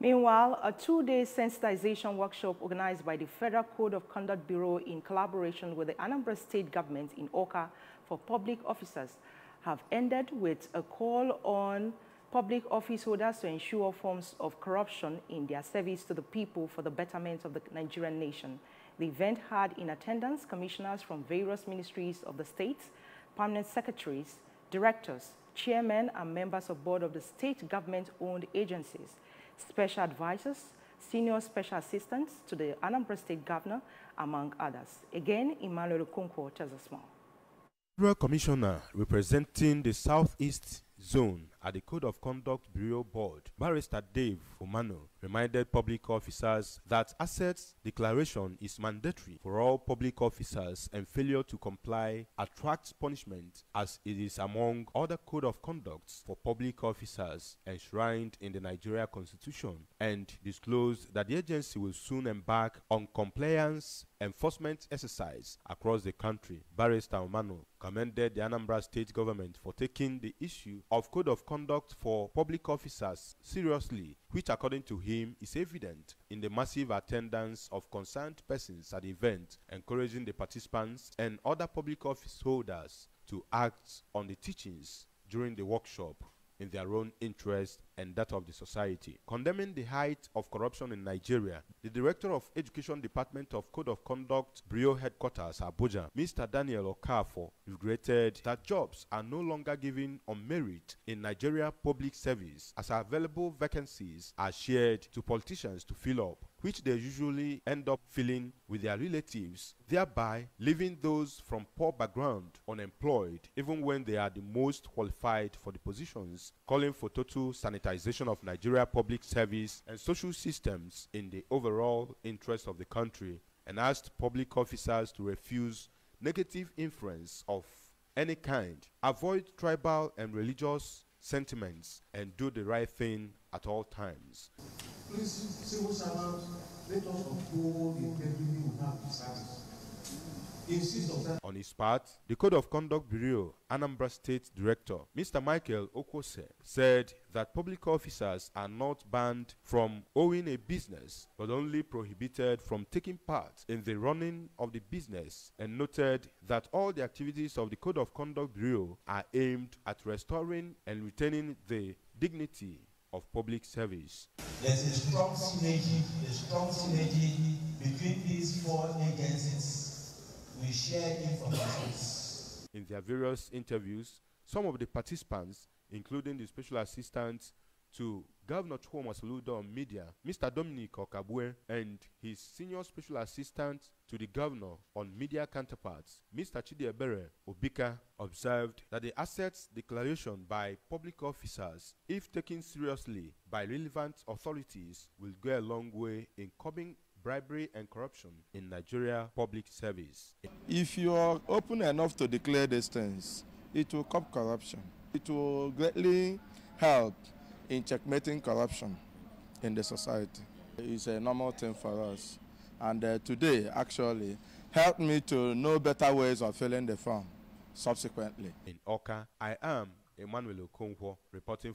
Meanwhile, a two-day sensitization workshop organized by the Federal Code of Conduct Bureau in collaboration with the Anambra State government in Awka for public officers have ended with a call on public office holders to ensure forms of corruption in their service to the people for the betterment of the Nigerian nation. The event had in attendance commissioners from various ministries of the state, permanent secretaries, directors, chairmen and members of board of the state government-owned agencies, special advisors, senior special assistants to the Anambra State governor, among others. Again, Emmanuel Okonkwo tells us more. Federal Commissioner representing the Southeast Zone at the Code of Conduct Bureau Board, Barrister Dave Fumano, reminded public officers that Assest declaration is mandatory for all public officers and failure to comply attracts punishment, as it is among other code of conducts for public officers enshrined in the Nigeria Constitution, and disclosed that the agency will soon embark on compliance enforcement exercise across the country. Barrister Fumano commended the Anambra State government for taking the issue of code of conduct for public officers seriously, which according to him is evident in the massive attendance of concerned persons at the event, encouraging the participants and other public office holders to act on the teachings during the workshop in their own interest and that of the society. Condemning the height of corruption in Nigeria, the Director of Education Department of Code of Conduct Bureau Headquarters, Abuja, Mr. Daniel Okafor, regretted that jobs are no longer given on merit in Nigeria public service, as available vacancies are shared to politicians to fill up, which they usually end up filling with their relatives, thereby leaving those from poor background unemployed even when they are the most qualified for the positions, calling for total sanitization of Nigeria public service and social systems in the overall interest of the country, and asked public officers to refuse negative influence of any kind, avoid tribal and religious sentiments, and do the right thing at all times. Please, civil servants, let us uphold the integrity we have to service. On his part, the Code of Conduct Bureau Anambra State Director, Mr. Michael Okwose, said that public officers are not banned from owning a business, but only prohibited from taking part in the running of the business, and noted that all the activities of the Code of Conduct Bureau are aimed at restoring and retaining the dignity of public service. There's a strong synergy between these four agencies. We share information. In their various interviews, some of the participants, including the special assistant to Governor Chukwuma Soludo on media, Mr. Dominic Okabue, and his senior special assistant to the governor on media counterparts, Mr. Chidiebere Obika, observed that the Assets declaration by public officers, if taken seriously by relevant authorities, will go a long way in curbing bribery and corruption in Nigeria public service. If you are open enough to declare these things, it will curb corruption. It will greatly help in checkmating corruption in the society. It's a normal thing for us. And today, actually, helped me to know better ways of filling the form subsequently. In Awka, I am Emmanuel Okonkwo reporting